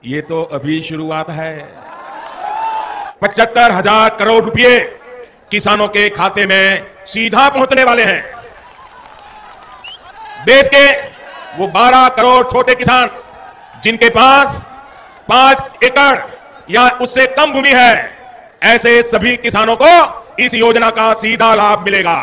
ये तो अभी शुरुआत है। 75,000 करोड़ रुपए किसानों के खाते में सीधा पहुंचने वाले हैं। देश के वो 12 करोड़ छोटे किसान जिनके पास 5 एकड़ या उससे कम भूमि है, ऐसे सभी किसानों को इस योजना का सीधा लाभ मिलेगा।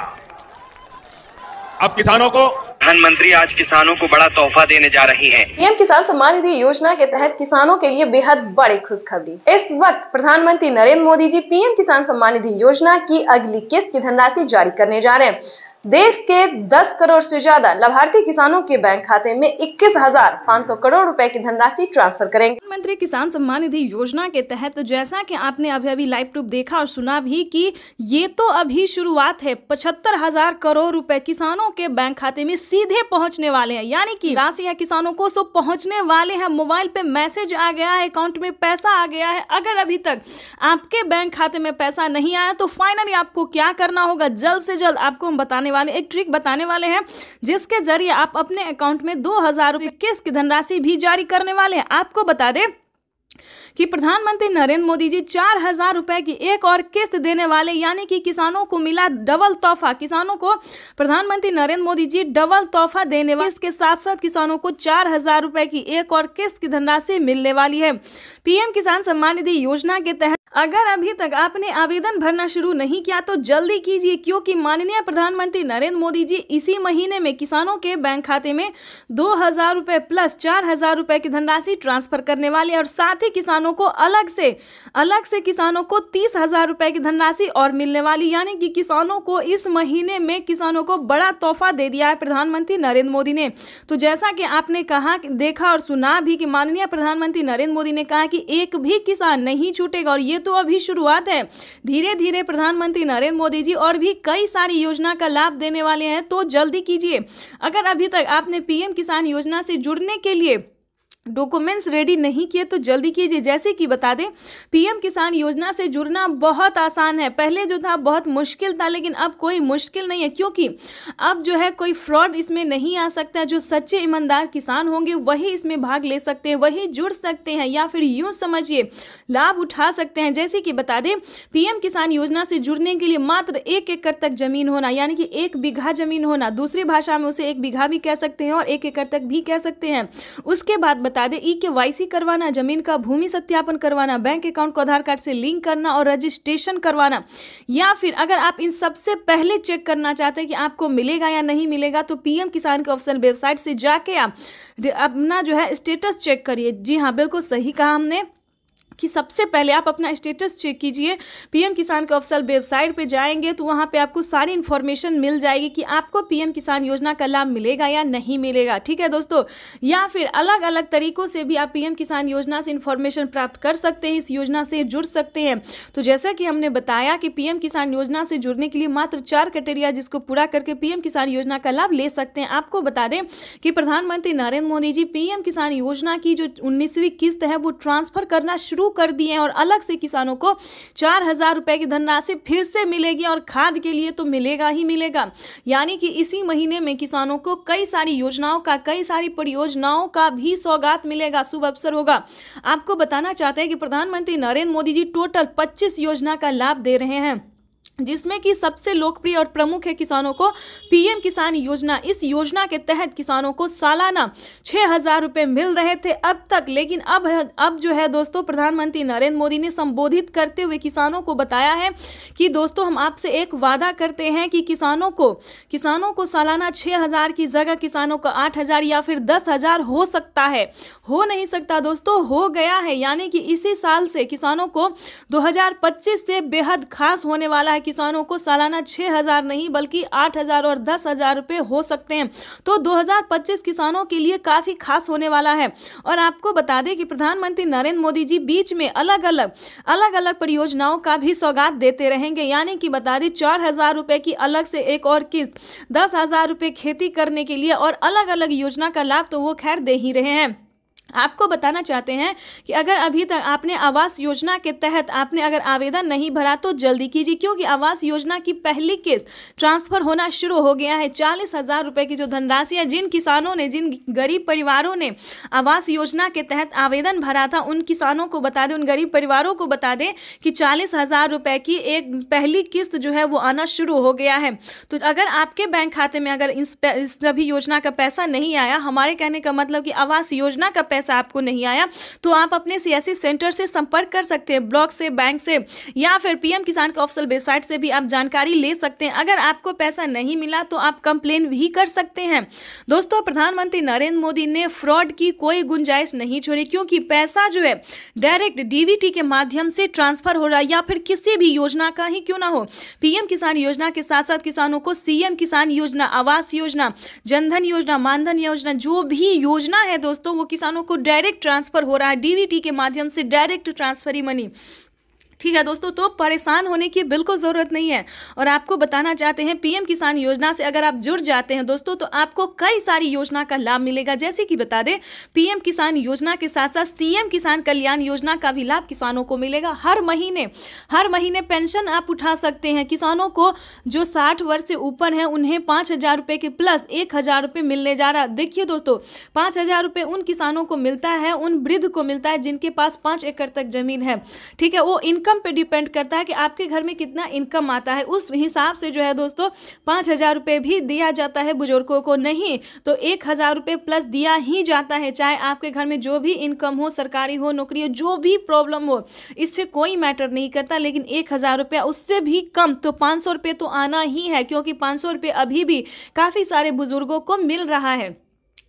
अब किसानों को प्रधानमंत्री आज किसानों को बड़ा तोहफा देने जा रही हैं। पीएम किसान सम्मान निधि योजना के तहत किसानों के लिए बेहद बड़ी खुशखबरी। इस वक्त प्रधानमंत्री नरेंद्र मोदी जी पीएम किसान सम्मान निधि योजना की अगली किस्त की धनराशि जारी करने जा रहे हैं। देश के 10 करोड़ से ज्यादा लाभार्थी किसानों के बैंक खाते में 21,500 करोड़ रुपए की धनराशि ट्रांसफर करेंगे। प्रधानमंत्री किसान सम्मान निधि योजना के तहत जैसा कि आपने अभी लाइव प्रूफ देखा और सुना भी कि ये तो अभी शुरुआत है। 75,000 करोड़ रुपए किसानों के बैंक खाते में सीधे पहुंचने वाले हैं, यानी कि राशि है किसानों को सो पहुंचने वाले हैं। मोबाइल पे मैसेज आ गया है, अकाउंट में पैसा आ गया है। अगर अभी तक आपके बैंक खाते में पैसा नहीं आया तो फाइनली आपको क्या करना होगा, जल्द से जल्द आपको हम बताने वाले एक ट्रिक बताने वाले हैं, जिसके जरिए आप अपने अकाउंट में 2,000 रुपए किस्त की धनराशि भी जारी करने वाले हैं। आपको बता दें कि प्रधानमंत्री नरेंद्र मोदी जी 4,000 रुपए की एक और किस्त देने वाले, यानी कि किसानों को मिला डबल तोहफा। किसानों को प्रधानमंत्री नरेंद्र मोदी जी डबल तोहफा देने वाले, इसके साथ साथ किसानों को 4,000 रुपए की एक और किस्त की धनराशि मिलने वाली है। पीएम किसान सम्मान निधि योजना के तहत अगर अभी तक आपने आवेदन भरना शुरू नहीं किया तो जल्दी कीजिए, क्योंकि माननीय प्रधानमंत्री नरेंद्र मोदी जी इसी महीने में किसानों के बैंक खाते में 2,000 रुपए प्लस 4,000 रुपए की धनराशि ट्रांसफर करने वाले हैं और साथ ही किसानों को अलग से किसानों को 30,000 रुपए की धनराशि और मिलने वाली, यानी कि किसानों को इस महीने में किसानों को बड़ा तोहफा दे दिया है प्रधानमंत्री नरेंद्र मोदी ने। तो जैसा कि आपने कहा, देखा और सुना भी कि माननीय प्रधानमंत्री नरेंद्र मोदी ने कहा कि एक भी किसान नहीं छूटेगा और ये तो अभी शुरुआत है। धीरे धीरे प्रधानमंत्री नरेंद्र मोदी जी और भी कई सारी योजना का लाभ देने वाले हैं, तो जल्दी कीजिए। अगर अभी तक आपने पीएम किसान योजना से जुड़ने के लिए डॉक्यूमेंट्स रेडी नहीं किए तो जल्दी कीजिए। जैसे कि बता दें, पीएम किसान योजना से जुड़ना बहुत आसान है। पहले जो था बहुत मुश्किल था, लेकिन अब कोई मुश्किल नहीं है, क्योंकि अब जो है कोई फ्रॉड इसमें नहीं आ सकता। जो सच्चे ईमानदार किसान होंगे वही इसमें भाग ले सकते हैं, वही जुड़ सकते हैं, या फिर यूं समझिए लाभ उठा सकते हैं। जैसे कि बता दें, पीएम किसान योजना से जुड़ने के लिए मात्र 1 एकड़ तक जमीन होना, यानी कि 1 बीघा जमीन होना, दूसरी भाषा में उसे 1 बीघा भी कह सकते हैं और 1 एकड़ तक भी कह सकते हैं। उसके बाद बता दें, KYC करवाना, जमीन का भूमि सत्यापन करवाना, बैंक अकाउंट को आधार कार्ड से लिंक करना और रजिस्ट्रेशन करवाना, या फिर अगर आप इन सबसे पहले चेक करना चाहते हैं कि आपको मिलेगा या नहीं मिलेगा तो पीएम किसान के ऑफिशियल वेबसाइट से जाके आप अपना जो है स्टेटस चेक करिए। जी हाँ, बिल्कुल सही कहा हमने कि सबसे पहले आप अपना स्टेटस चेक कीजिए। पीएम किसान के ऑफिशियल वेबसाइट पे जाएंगे तो वहाँ पे आपको सारी इन्फॉर्मेशन मिल जाएगी कि आपको पीएम किसान योजना का लाभ मिलेगा या नहीं मिलेगा। ठीक है दोस्तों, या फिर अलग अलग तरीकों से भी आप पीएम किसान योजना से इन्फॉर्मेशन प्राप्त कर सकते हैं, इस योजना से जुड़ सकते हैं। तो जैसा कि हमने बताया कि पीएम किसान योजना से जुड़ने के लिए मात्र 4 क्राइटेरिया जिसको पूरा करके पीएम किसान योजना का लाभ ले सकते हैं। आपको बता दें कि प्रधानमंत्री नरेंद्र मोदी जी पीएम किसान योजना की जो 19वीं किस्त है वो ट्रांसफर करना शुरू कर दिए हैं और अलग से किसानों को 4,000 रुपए की धनराशि फिर से मिलेगी और खाद के लिए तो मिलेगा ही मिलेगा। यानी कि इसी महीने में किसानों को कई सारी योजनाओं का, कई सारी परियोजनाओं का भी सौगात मिलेगा, शुभ अवसर होगा। आपको बताना चाहते हैं कि प्रधानमंत्री नरेंद्र मोदी जी टोटल 25 योजना का लाभ दे रहे हैं, जिसमें कि सबसे लोकप्रिय और प्रमुख है किसानों को पीएम किसान योजना। इस योजना के तहत किसानों को सालाना 6,000 रुपए मिल रहे थे अब तक, लेकिन अब जो है दोस्तों, प्रधानमंत्री नरेंद्र मोदी ने संबोधित करते हुए किसानों को बताया है कि दोस्तों हम आपसे एक वादा करते हैं कि किसानों को सालाना 6,000 की जगह किसानों को 8,000 या फिर 10,000 हो सकता है। हो नहीं सकता दोस्तों, हो गया है। यानी कि इसी साल से किसानों को 2025 से बेहद खास होने वाला है। किसानों को सालाना 6,000 नहीं बल्कि 8,000 और 10,000 रुपए हो सकते हैं। तो 2025 किसानों के लिए काफी खास होने वाला है। और आपको बता दें कि प्रधानमंत्री नरेंद्र मोदी जी बीच में अलग अलग परियोजनाओं का भी सौगात देते रहेंगे। यानी कि बता दें 4,000 रुपए की अलग से एक और किस्त, 10,000 रुपए खेती करने के लिए और अलग अलग योजना का लाभ तो वो खैर दे ही रहे हैं। आपको बताना चाहते हैं कि अगर अभी तक आपने आवास योजना के तहत आपने अगर आवेदन नहीं भरा तो जल्दी कीजिए, क्योंकि आवास योजना की पहली किस्त ट्रांसफर होना शुरू हो गया है। 40,000 रुपए की जो धनराशि है, जिन किसानों ने, जिन गरीब परिवारों ने आवास योजना के तहत आवेदन भरा था, उन किसानों को बता दें, उन गरीब परिवारों को बता दें कि 40,000 रुपए की एक पहली किस्त जो है वो आना शुरू हो गया है। तो अगर आपके बैंक खाते में अगर इस सभी योजना का पैसा नहीं आया, हमारे कहने का मतलब कि आवास योजना का पैसा आपको नहीं आया, तो आप अपने सीएससी सेंटर से संपर्क कर सकते हैं, ब्लॉक से, बैंक से, या फिर पीएम किसान के ऑफिशियल वेबसाइट से भी आप जानकारी ले सकते हैं। अगर आपको पैसा नहीं मिला तो आप कंप्लेन भी कर सकते हैं। दोस्तों, प्रधानमंत्री नरेंद्र मोदी ने फ्रॉड की कोई गुंजाइश नहीं छोड़ी, क्योंकि पैसा जो है डायरेक्ट डीबीटी के माध्यम से ट्रांसफर हो रहा है, या फिर किसी भी योजना का ही क्यों ना हो। पीएम किसान योजना के साथ साथ किसानों को सीएम किसान योजना, आवास योजना, जनधन योजना, मानधन योजना, जो भी योजना है दोस्तों, वो किसानों को डायरेक्ट ट्रांसफर हो रहा है, डीबीटी के माध्यम से डायरेक्ट ट्रांसफर मनी। ठीक है दोस्तों, तो परेशान होने की बिल्कुल ज़रूरत नहीं है। और आपको बताना चाहते हैं, पीएम किसान योजना से अगर आप जुड़ जाते हैं दोस्तों, तो आपको कई सारी योजना का लाभ मिलेगा। जैसे कि बता दें, पीएम किसान योजना के साथ साथ सीएम किसान कल्याण योजना का भी लाभ किसानों को मिलेगा। हर महीने पेंशन आप उठा सकते हैं। किसानों को जो 60 वर्ष से ऊपर हैं, उन्हें 5,000 रुपये के प्लस 1,000 रुपये मिलने जा रहा। देखिए दोस्तों, 5,000 रुपये उन किसानों को मिलता है, उन वृद्ध को मिलता है जिनके पास 5 एकड़ तक जमीन है। ठीक है, वो इनकम पे डिपेंड करता है कि आपके घर में कितना इनकम आता है, उस हिसाब से जो है दोस्तों 5,000 रुपये भी दिया जाता है बुजुर्गों को। नहीं तो 1,000 रुपये प्लस दिया ही जाता है, चाहे आपके घर में जो भी इनकम हो, सरकारी हो, नौकरी हो, जो भी प्रॉब्लम हो, इससे कोई मैटर नहीं करता। लेकिन 1,000 रुपया, उससे भी कम तो 500 रुपये तो आना ही है, क्योंकि 500 रुपये अभी भी काफ़ी सारे बुजुर्गों को मिल रहा है।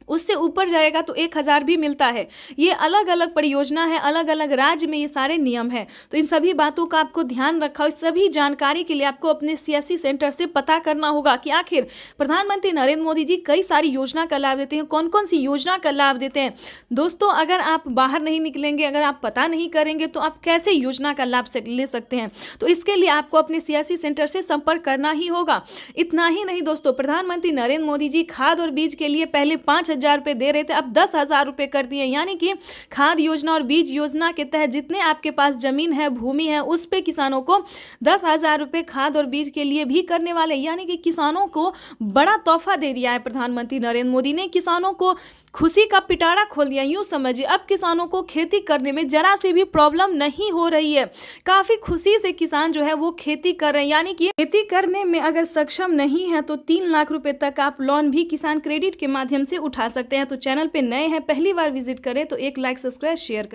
उससे ऊपर जाएगा तो 1,000 भी मिलता है। ये अलग अलग परियोजना है, अलग अलग राज्य में ये सारे नियम है। तो इन सभी बातों का आपको ध्यान रखा, इस सभी जानकारी के लिए आपको अपने सीएससी सेंटर से पता करना होगा कि आखिर प्रधानमंत्री नरेंद्र मोदी जी कई सारी योजना का लाभ देते हैं, कौन कौन सी योजना का लाभ देते हैं। दोस्तों, अगर आप बाहर नहीं निकलेंगे, अगर आप पता नहीं करेंगे, तो आप कैसे योजना का लाभ ले सकते हैं। तो इसके लिए आपको अपने सीएससी सेंटर से संपर्क करना ही होगा। इतना ही नहीं दोस्तों, प्रधानमंत्री नरेंद्र मोदी जी खाद और बीज के लिए पहले 5,000 रुपये दे रहे थे, अब 10,000 रुपये कर दिए। यानी कि खाद योजना और बीज योजना के तहत जितने आपके पास जमीन है, भूमि है, उस पे किसानों को 10,000 रुपये खाद और बीज के लिए भी करने वाले। यानी कि किसानों को बड़ा तोहफा दे दिया है प्रधानमंत्री नरेंद्र मोदी ने। किसानों को खुशी का पिटारा खोल दिया, यूं समझिए। अब किसानों को खेती करने में जरा सी भी प्रॉब्लम नहीं हो रही है। काफी खुशी से किसान जो है वो खेती कर रहे हैं। यानी कि खेती करने में अगर सक्षम नहीं है तो 3 लाख रुपए तक आप लोन भी किसान क्रेडिट के माध्यम से उठा सकते हैं। तो चैनल पे नए हैं, पहली बार विजिट करें तो एक लाइक, सब्सक्राइब, शेयर करें।